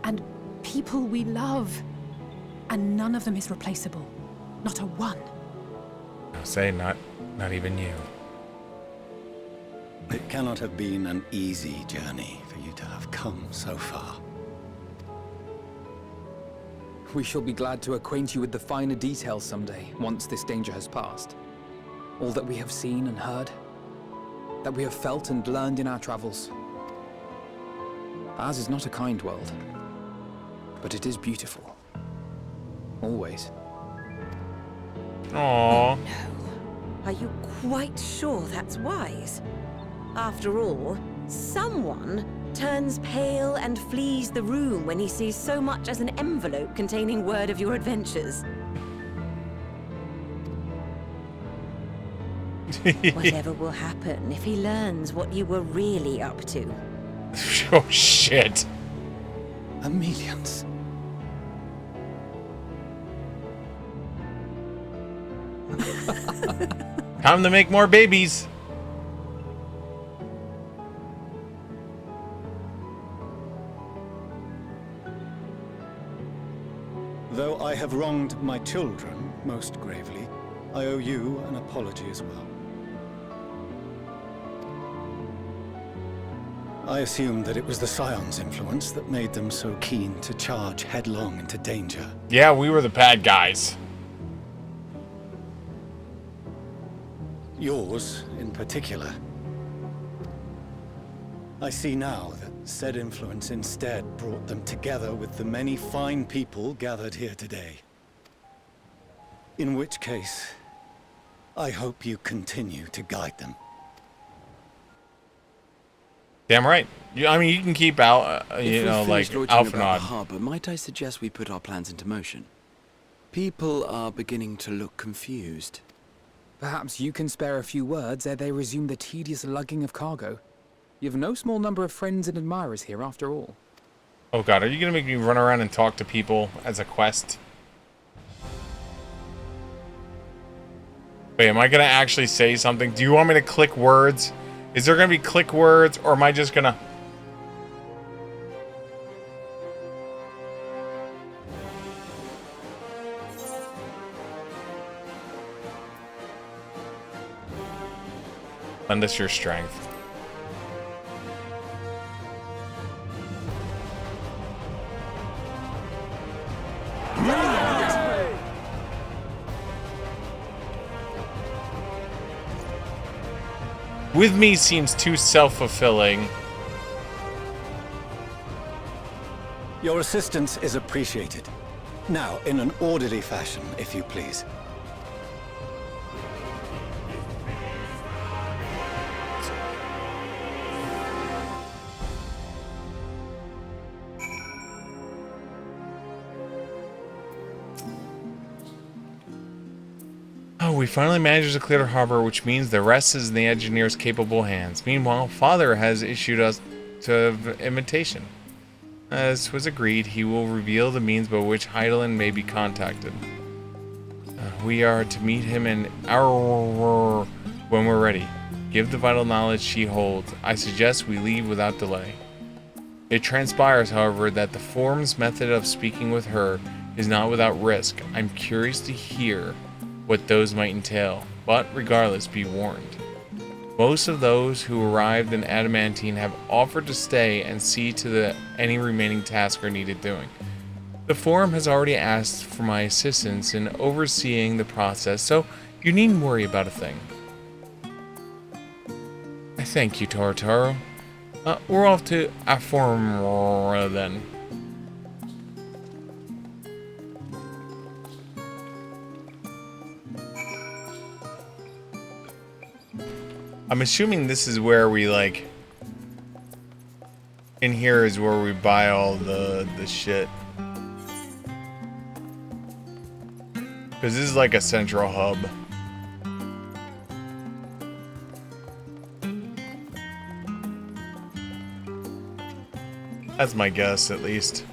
and people we love, and none of them is replaceable. Not a one. I'll say not even you. It cannot have been an easy journey for you to have come so far. We shall be glad to acquaint you with the finer details someday, once this danger has passed. All that we have seen and heard, that we have felt and learned in our travels. Ours is not a kind world, but it is beautiful. Always. Aww. Oh, no. Are you quite sure that's wise? After all, someone turns pale and flees the room when he sees so much as an envelope containing word of your adventures. Whatever will happen if he learns what you were really up to? Oh shit. Amelians. Time to make more babies. Though I have wronged my children most gravely, I owe you an apology as well. I assumed that it was the Scion's influence that made them so keen to charge headlong into danger. Yeah, we were the bad guys. Yours, in particular. I see now that said influence instead brought them together with the many fine people gathered here today. In which case, I hope you continue to guide them. Damn right. I mean, you can keep out, you know, like Alpha about Alphanod. the harbor, might I suggest we put our plans into motion? People are beginning to look confused. Perhaps you can spare a few words ere they resume the tedious lugging of cargo. You've no small number of friends and admirers here, after all. Oh god, are you gonna make me run around and talk to people as a quest? Wait, am I gonna actually say something? Do you want me to click words? Is there gonna be click words, or am I just gonna... Lend us your strength. With me seems too self-fulfilling. Your assistance is appreciated. Now, in an orderly fashion, if you please. Oh, we finally managed to clear the harbor, which means the rest is in the engineer's capable hands. Meanwhile, Father has issued us an invitation. As was agreed, he will reveal the means by which Heidelin may be contacted. We are to meet him in our when we're ready. Give the vital knowledge she holds. I suggest we leave without delay. It transpires, however, that the Form's method of speaking with her is not without risk. I'm curious to hear what those might entail, but regardless, be warned. Most of those who arrived in Adamantine have offered to stay and see to that any remaining tasks are needed doing. The Forum has already asked for my assistance in overseeing the process, so you needn't worry about a thing. I thank you, Torotoro. We're off to Aformora then. I'm assuming this is where we, like... In here is where we buy all the shit. Because this is like a central hub. That's my guess, at least.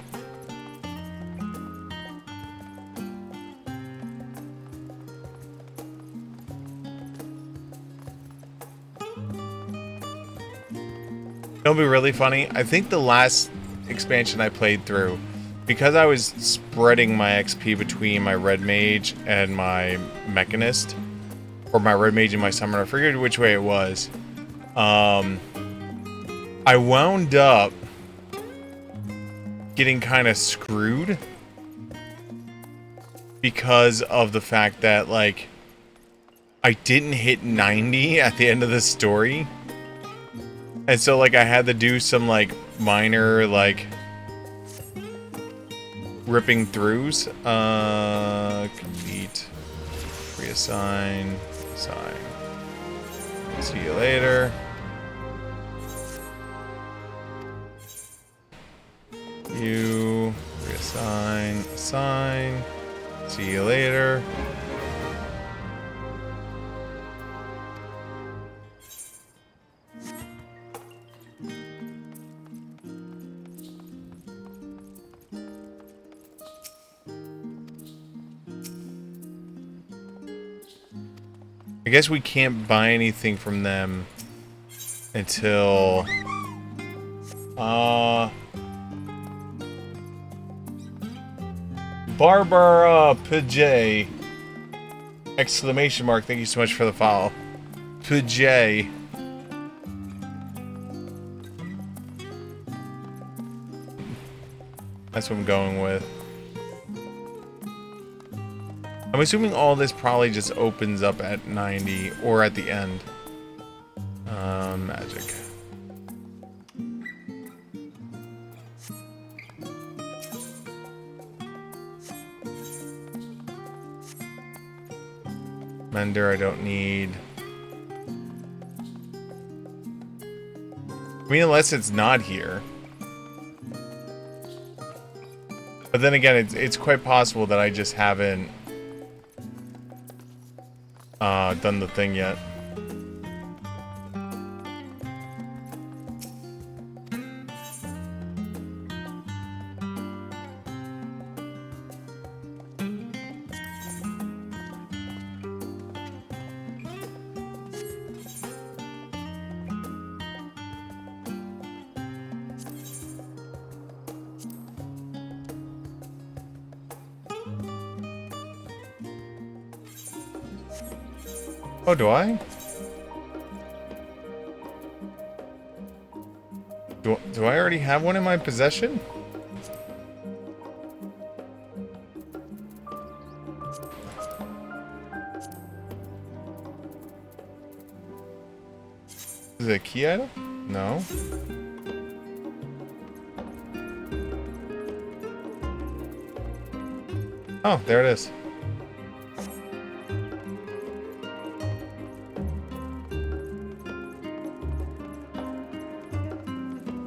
It'll be really funny. I think the last expansion I played through, because I was spreading my XP between my Red Mage and my Mechanist, or my Red Mage and my Summoner, I forget which way it was. I wound up getting kind of screwed because of the fact that, like, I didn't hit 90 at the end of the story. And so, like, I had to do some, like, minor, like, ripping throughs. Complete. Reassign. Assign. See you later. You. Reassign. Assign. See you later. I guess we can't buy anything from them until Barbara Pj! Exclamation mark, thank you so much for the follow. Pj! That's what I'm going with. I'm assuming all this probably just opens up at 90 or at the end. Magic. Mender I don't need. I mean, unless it's not here. But then again, it's quite possible that I just haven't done the thing yet. Oh, do I? Do I already have one in my possession? Is it a key item? No. Oh, there it is.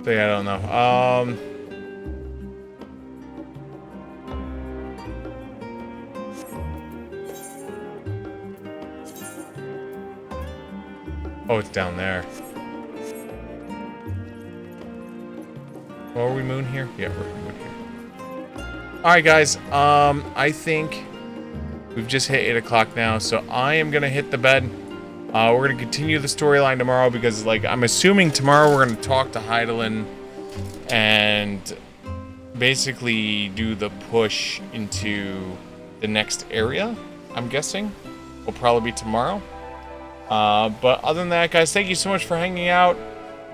So yeah, I don't know. Oh, it's down there. Oh, are we moon here? Yeah, we're moon here. Alright, guys. I think we've just hit 8 o'clock now, so I am gonna hit the bed. We're going to continue the storyline tomorrow because, like, I'm assuming tomorrow we're going to talk to Heidelin and basically do the push into the next area, I'm guessing. Will probably be tomorrow. But other than that, guys, thank you so much for hanging out.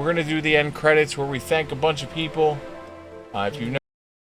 We're going to do the end credits where we thank a bunch of people. If you've